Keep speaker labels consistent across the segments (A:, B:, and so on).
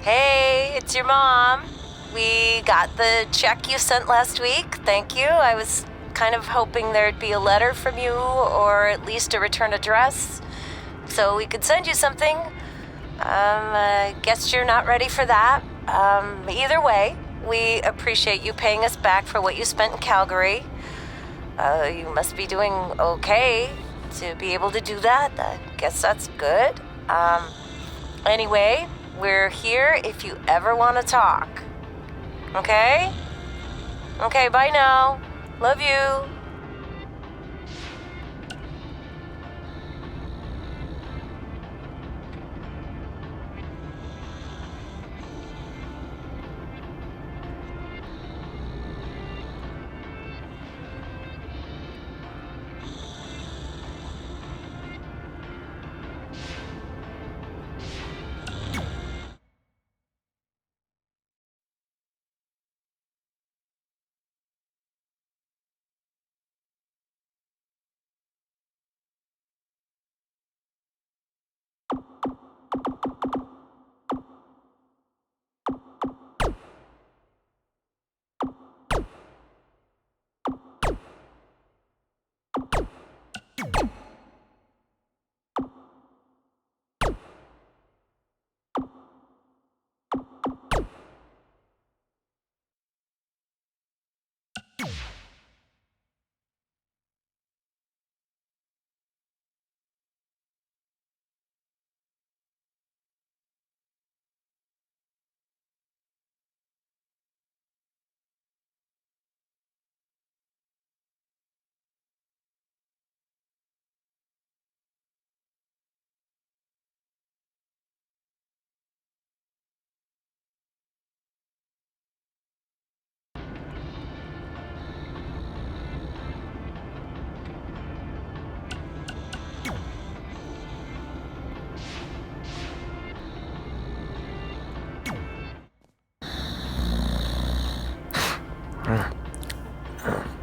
A: Hey, it's your mom. We got the check you sent last week. Thank you. I was kind of hoping there'd be a letter from you or at least a return address so we could send you something. I guess you're not ready for that. Either way, we appreciate you paying us back for what you spent in Calgary. You must be doing okay to be able to do that. I guess that's good. Anyway, we're here if you ever want to talk. Okay? Okay, bye now. Love you.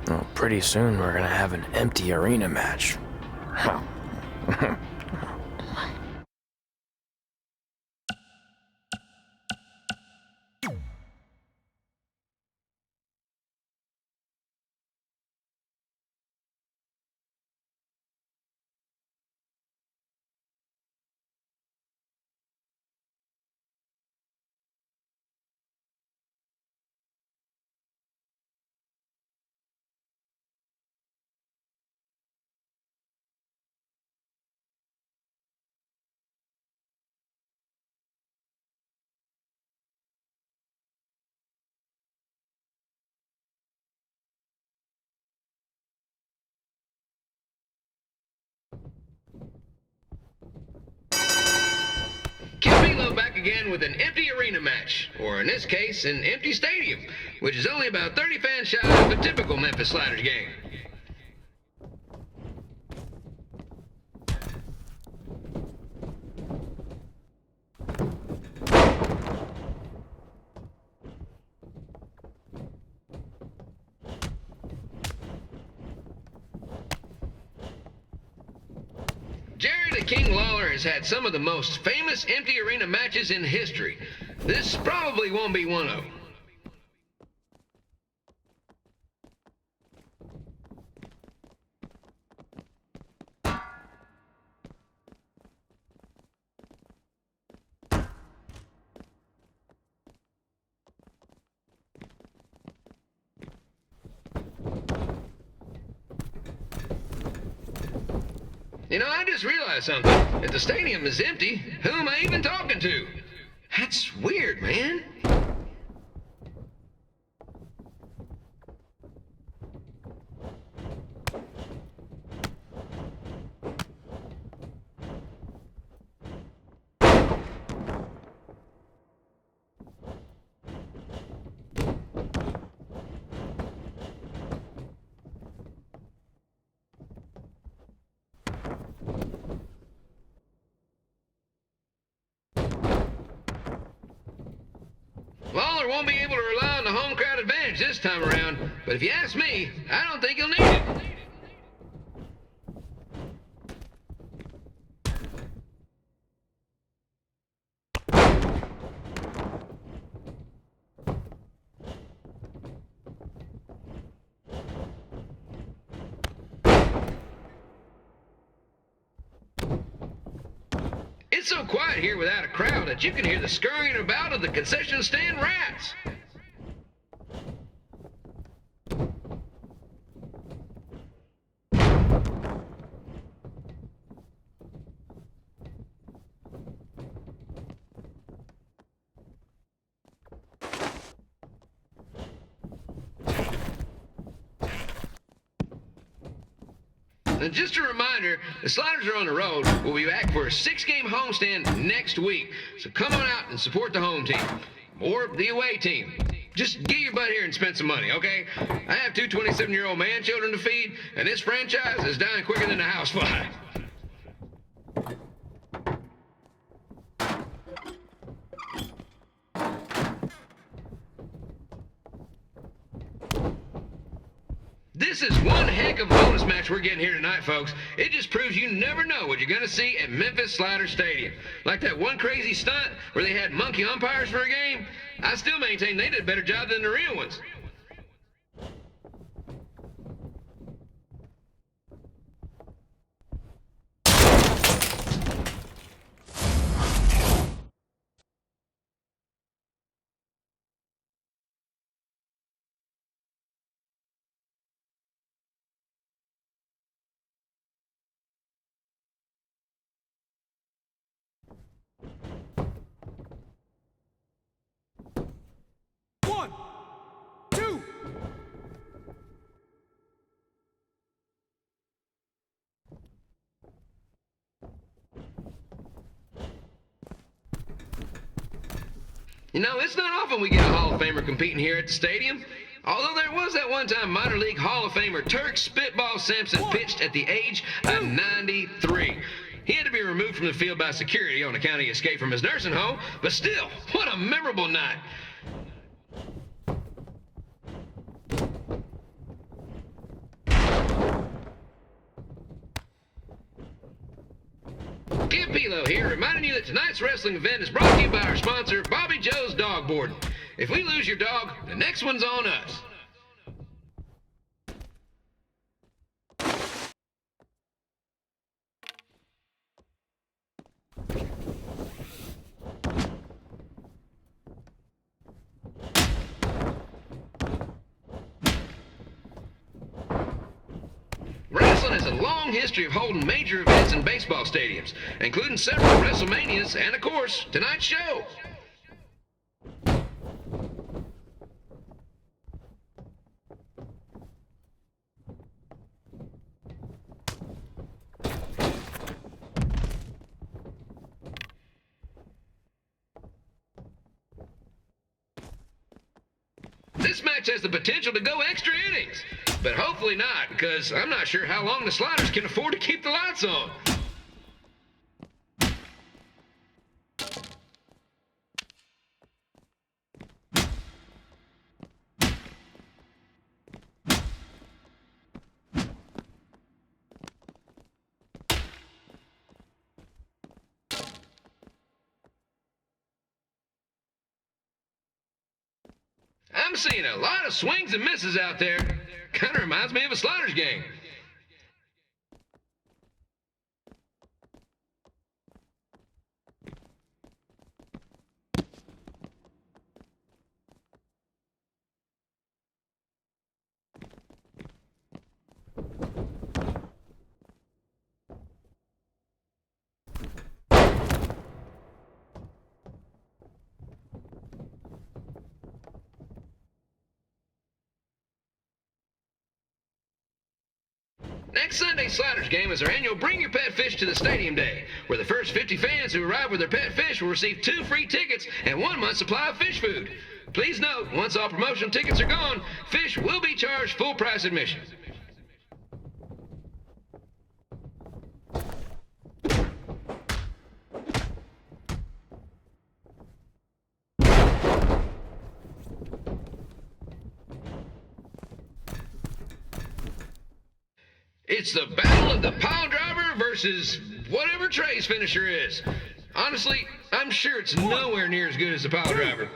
B: Well, pretty soon we're gonna have an empty arena match.
C: again with an empty arena match, or in this case, an empty stadium, which is only about 30 fans shy of a typical Memphis Sliders game. Jerry the King Lawler has had some of the most famous empty arena matches in history. This probably won't be one of them. You know, I just realized something. If the stadium is empty, who am I even talking to? That's weird, man. Lawler won't be able to rely on the home crowd advantage this time around, but if you ask me, I don't think he'll need it. It's so quiet here without a crowd that you can hear the scurrying about of the concession stand rats. And just a reminder, the Sliders are on the road. We'll be back for a 6-game homestand next week. So come on out and support the home team. Or the away team. Just get your butt here and spend some money, okay? I have two 27-year-old man-children to feed, and this franchise is dying quicker than a housefly. This is one heck of a bonus match we're getting here tonight, folks. It just proves you never know what you're going to see at Memphis Sliders Stadium. Like that one crazy stunt where they had monkey umpires for a game. I still maintain they did a better job than the real ones. You know, it's not often we get a Hall of Famer competing here at the stadium. Although there was that one time minor league Hall of Famer Turk Spitball Sampson pitched at the age of 93. He had to be removed from the field by security on account he escaped from his nursing home, but still, what a memorable night. Kid Pilo here, reminding you that tonight's wrestling event is brought to you by our sponsor, Bobby Joe's Dog Boarding. If we lose your dog, the next one's on us. Wrestling has a long history of holding major events in baseball stadiums, including several WrestleManias and, of course, tonight's show. This match has the potential to go extra innings, but hopefully not, because I'm not sure how long the Sliders can afford to keep the lights on. I'm seeing a lot of swings and misses out there. Kind of reminds me of a Sliders game. Next Sunday's Sliders game is our annual Bring Your Pet Fish to the Stadium Day, where the first 50 fans who arrive with their pet fish will receive 2 free tickets and 1 month's supply of fish food. Please note, once all promotional tickets are gone, fish will be charged full price admission. It's the battle of the pile driver versus whatever Tre's finisher is. Honestly, I'm sure it's nowhere near as good as the pile driver.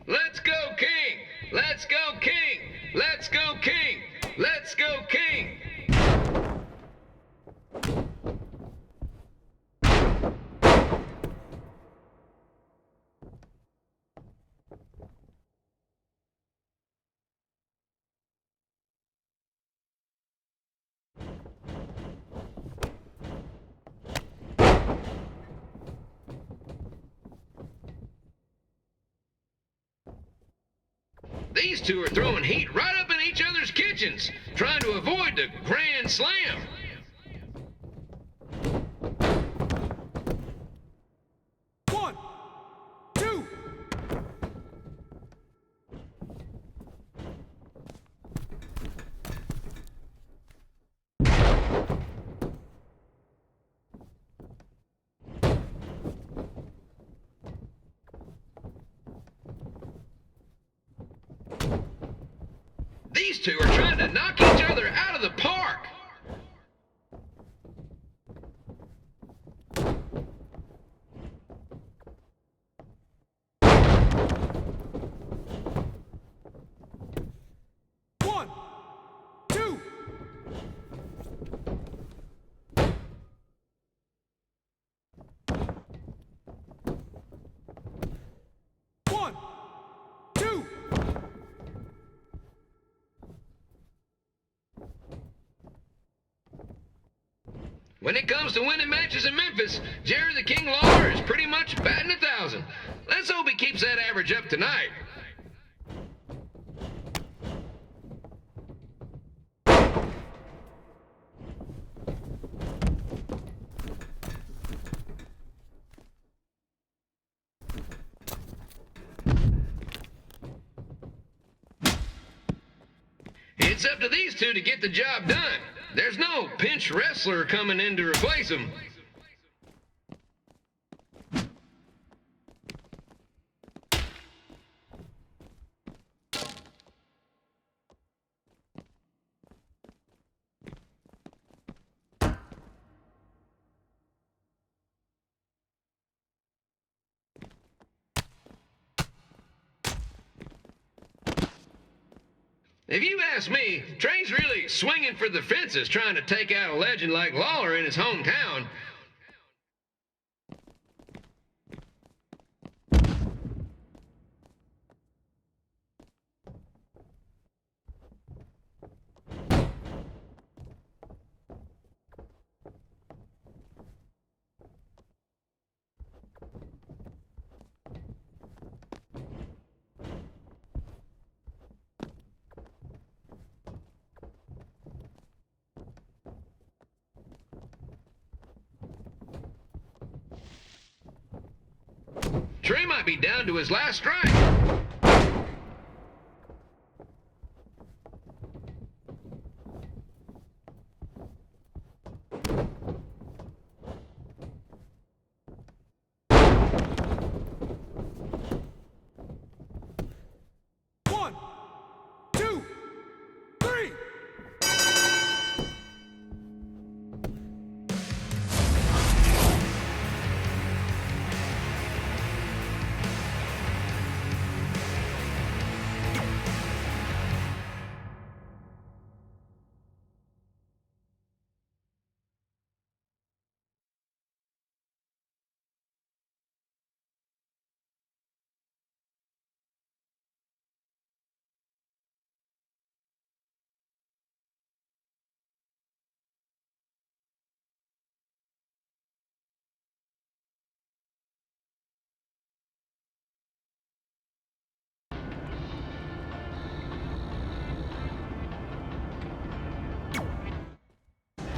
C: Let's go, King! Let's go, King! Let's go, King! Let's go, King! These two are throwing heat right up in each other's kitchens, trying to avoid the Grand Slam. These two are trying to knock each other out of the park. When it comes to winning matches in Memphis, Jerry the King Lawler is pretty much batting 1,000. Let's hope he keeps that average up tonight. It's up to these two to get the job done. There's no pinch wrestler coming in to replace him. If you ask me, Tre's really swinging for the fences trying to take out a legend like Lawler in his hometown. Tre might be down to his last strike.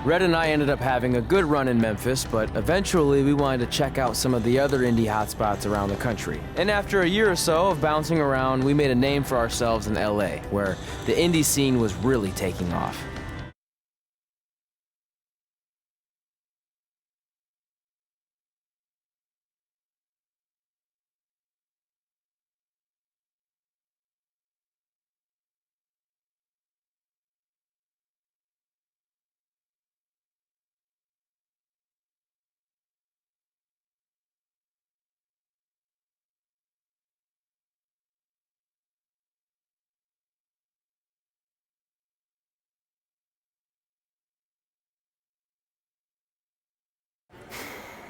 B: Red and I ended up having a good run in Memphis, but eventually we wanted to check out some of the other indie hotspots around the country. And after a year or so of bouncing around, we made a name for ourselves in LA, where the indie scene was really taking off.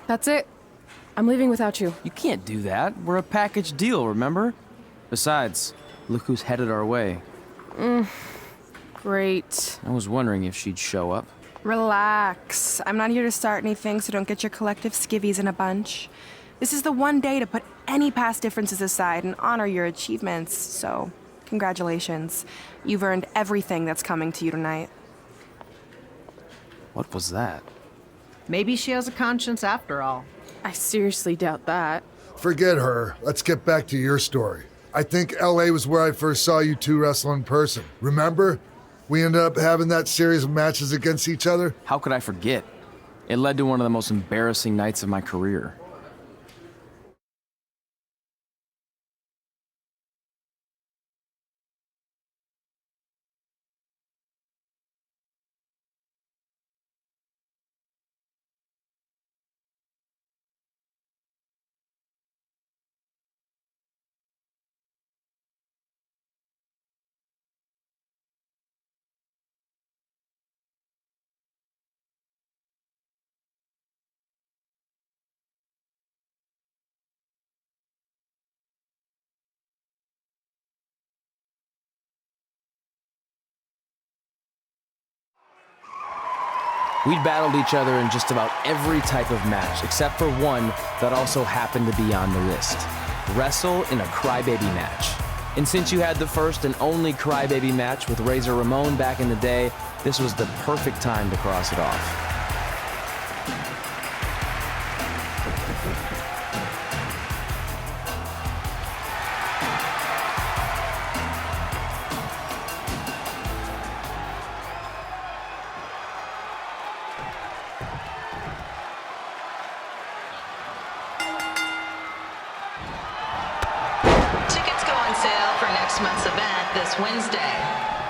D: That's it. I'm leaving without you.
B: You can't do that. We're a package deal, remember? Besides, look who's headed our way.
D: Great.
B: I was wondering if she'd show up.
D: Relax. I'm not here to start anything, so don't get your collective skivvies in a bunch. This is the one day to put any past differences aside and honor your achievements, so congratulations. You've earned everything that's coming to you tonight.
B: What was that?
E: Maybe she has a conscience after all.
D: I seriously doubt that.
F: Forget her. Let's get back to your story. I think LA was where I first saw you two wrestle in person. Remember? We ended up having that series of matches against each other.
B: How could I forget? It led to one of the most embarrassing nights of my career. We'd battled each other in just about every type of match, except for one that also happened to be on the list. Wrestle in a crybaby match. And since you had the first and only crybaby match with Razor Ramon back in the day, this was the perfect time to cross it off.
G: Month's event this Wednesday.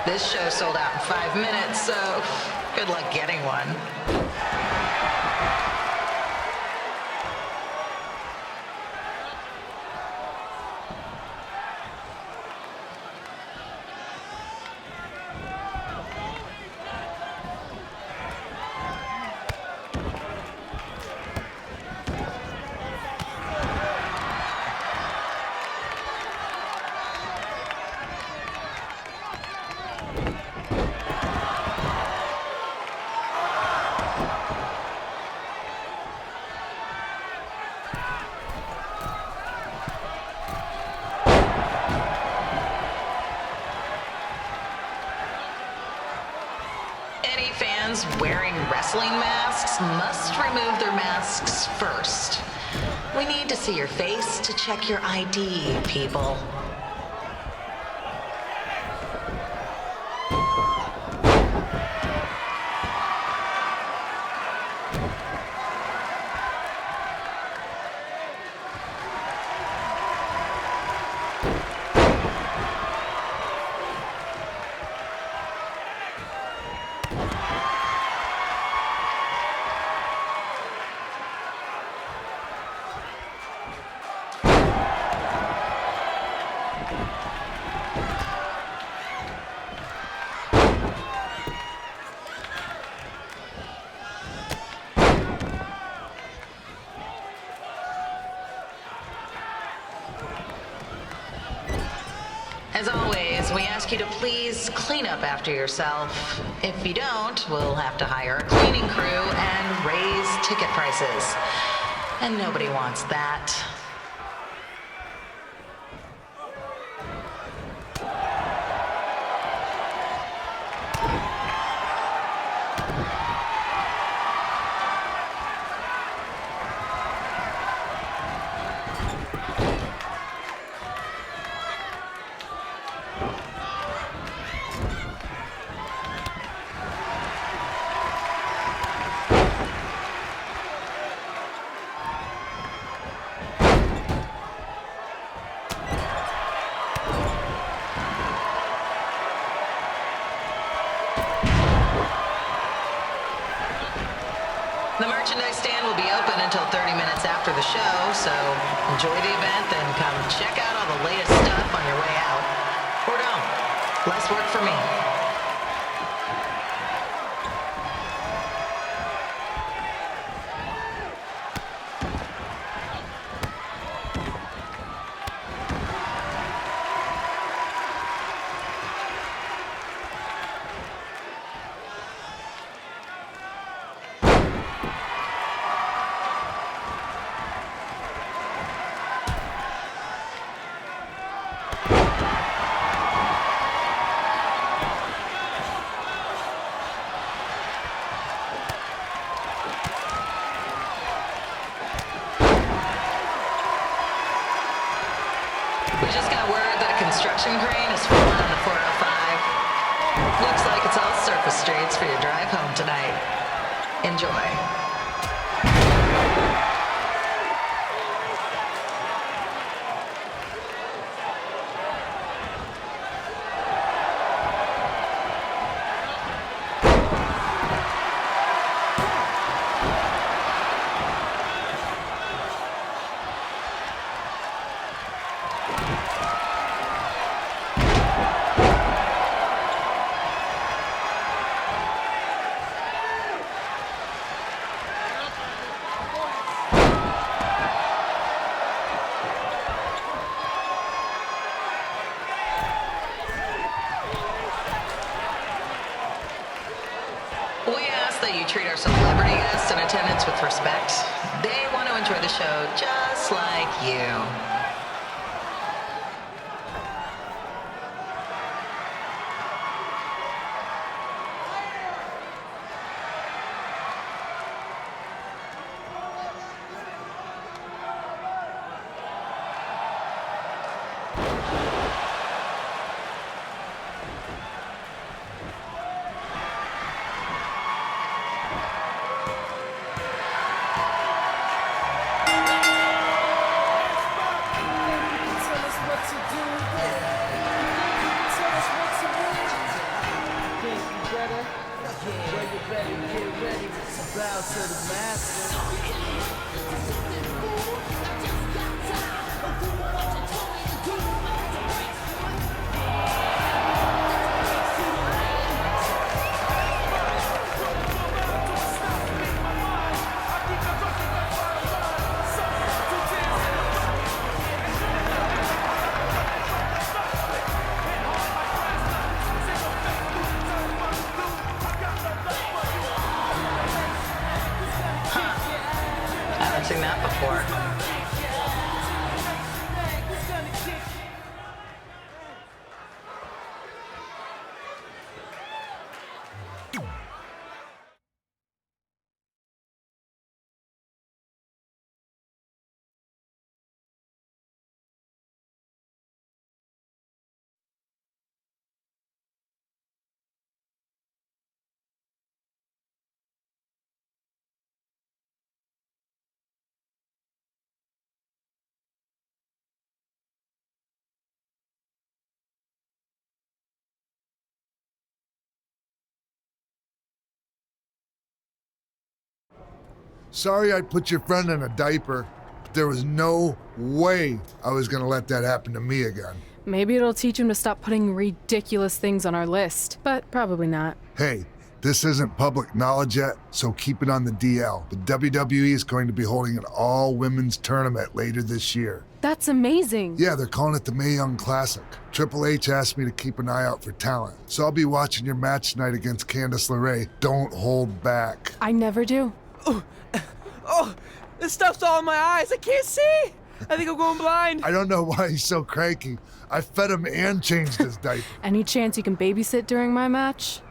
G: This show sold out in 5 minutes, so good luck getting one. Wearing wrestling masks must remove their masks first. We need to see your face to check your ID, people. As always, we ask you to please clean up after yourself. If you don't, we'll have to hire a cleaning crew and raise ticket prices. And nobody wants that. The merchandise stand will be open until 30 minutes after the show, so enjoy the event, then come check out all the latest stuff on your way out. Or don't. Less work for me. We just got word that a construction crane has fallen on the 405. Looks like it's all surface streets for your drive home tonight. Enjoy. We ask that you treat our celebrity guests in attendance with respect. They want to enjoy the show just like you.
F: Sorry I put your friend in a diaper, but there was no way I was gonna let that happen to me again.
H: Maybe it'll teach him to stop putting ridiculous things on our list, but probably not.
F: Hey, this isn't public knowledge yet, so keep it on the DL. But WWE is going to be holding an all-women's tournament later this year.
H: That's amazing.
F: Yeah, they're calling it the Mae Young Classic. Triple H asked me to keep an eye out for talent, so I'll be watching your match tonight against Candice LeRae. Don't hold back.
H: I never do.
I: Oh, this stuff's all in my eyes. I can't see. I think I'm going blind.
F: I don't know why he's so cranky. I fed him and changed his diaper.
H: Any chance you can babysit during my match?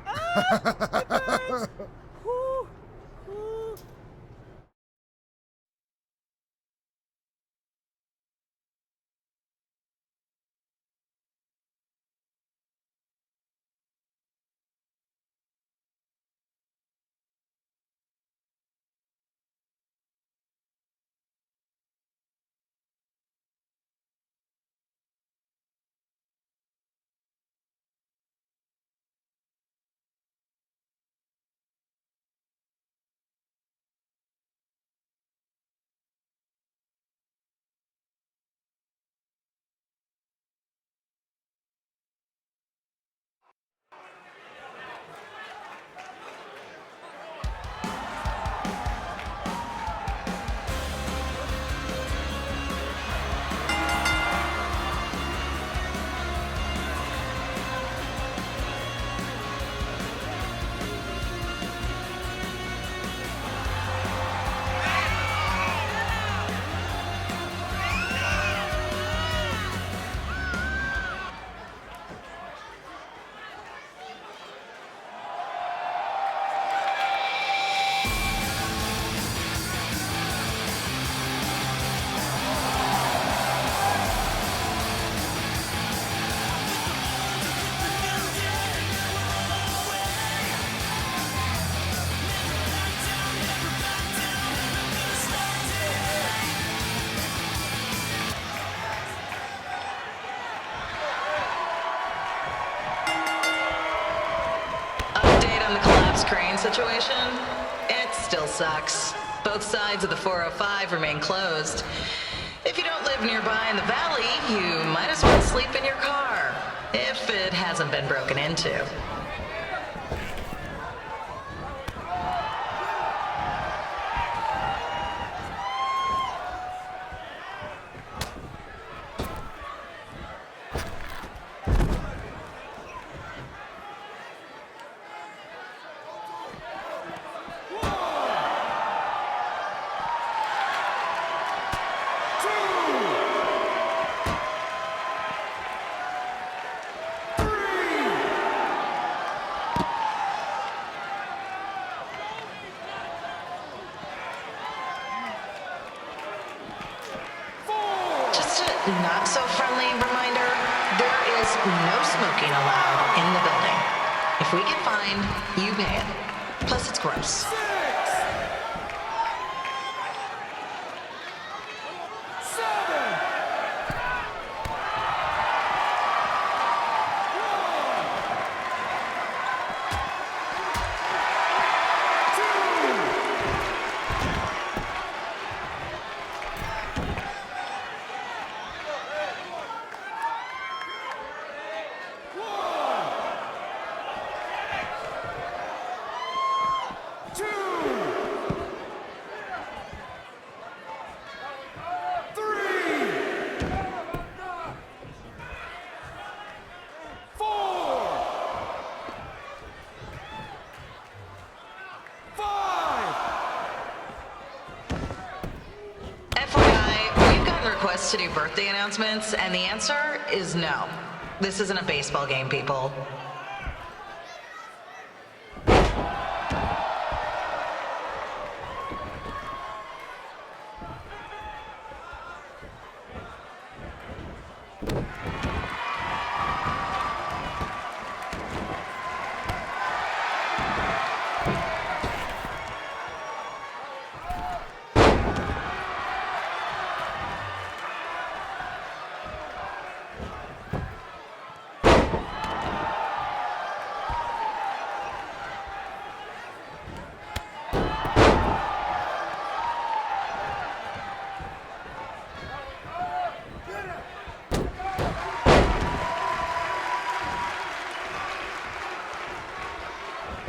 G: Update on the collapsed crane situation? It still sucks. Both sides of the 405 remain closed. If you don't live nearby in the valley, you might as well sleep in your car, if it hasn't been broken into. Not so friendly reminder, there is no smoking allowed in the building. If we get fined, you pay it. Plus it's gross. To do birthday announcements, and the answer is no. This isn't a baseball game, people.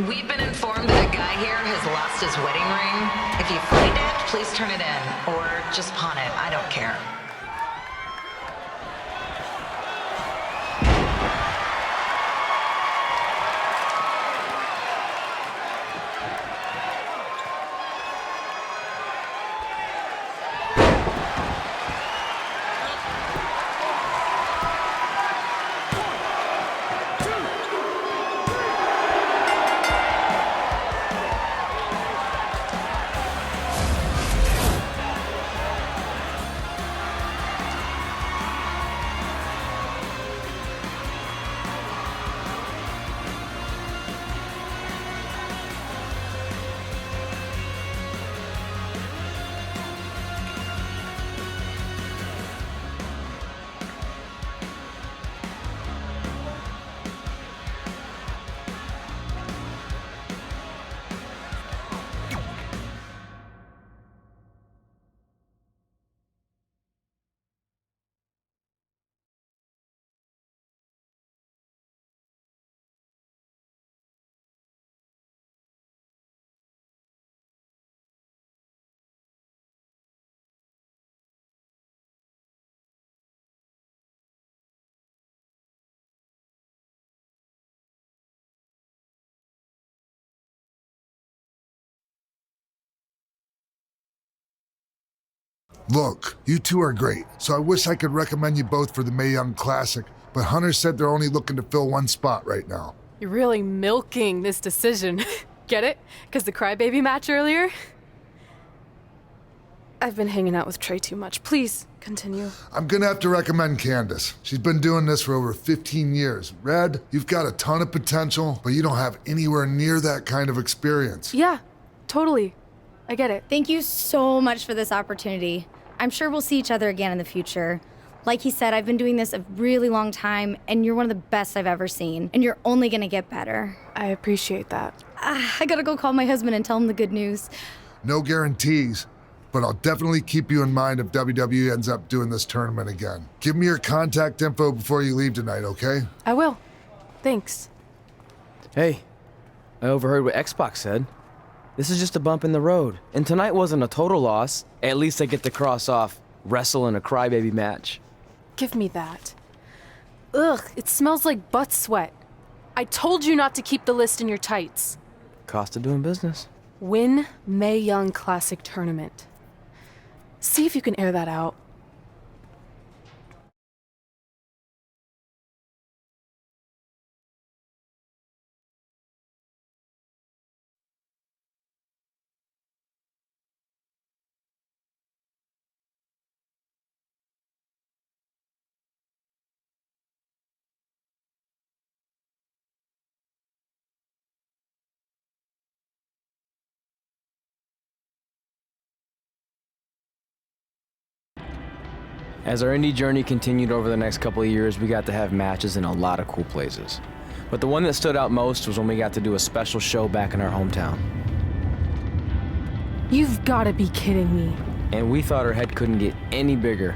G: We've been informed that guy here has lost his wedding ring. If you find it, please turn it in. Or just pawn it. I don't care.
F: Look, you two are great, so I wish I could recommend you both for the Mae Young Classic, but Hunter said they're only looking to fill one spot right now.
H: You're really milking this decision. Get it? Because the crybaby match earlier? I've been hanging out with Tre too much. Please, continue.
F: I'm gonna have to recommend Candice. She's been doing this for over 15 years. Red, you've got a ton of potential, but you don't have anywhere near that kind of experience.
H: Yeah, totally. I get it.
J: Thank you so much for this opportunity. I'm sure we'll see each other again in the future. Like he said, I've been doing this a really long time, and you're one of the best I've ever seen, and you're only gonna get better.
H: I appreciate that.
J: I gotta go call my husband and tell him the good news.
F: No guarantees, but I'll definitely keep you in mind if WWE ends up doing this tournament again. Give me your contact info before you leave tonight, okay?
H: I will. Thanks.
B: Hey, I overheard what X-Pac said. This is just a bump in the road, and tonight wasn't a total loss. At least I get to cross off wrestle in a crybaby match.
H: Give me that. Ugh, it smells like butt sweat. I told you not to keep the list in your tights.
B: Cost of doing business.
H: Win Mae Young Classic Tournament. See if you can air that out.
B: As our indie journey continued over the next couple of years, we got to have matches in a lot of cool places. But the one that stood out most was when we got to do a special show back in our hometown.
H: You've gotta be kidding me.
B: And we thought our head couldn't get any bigger.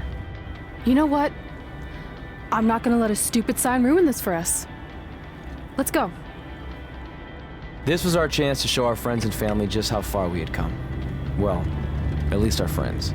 H: You know what? I'm not gonna let a stupid sign ruin this for us. Let's go.
B: This was our chance to show our friends and family just how far we had come. Well, at least our friends.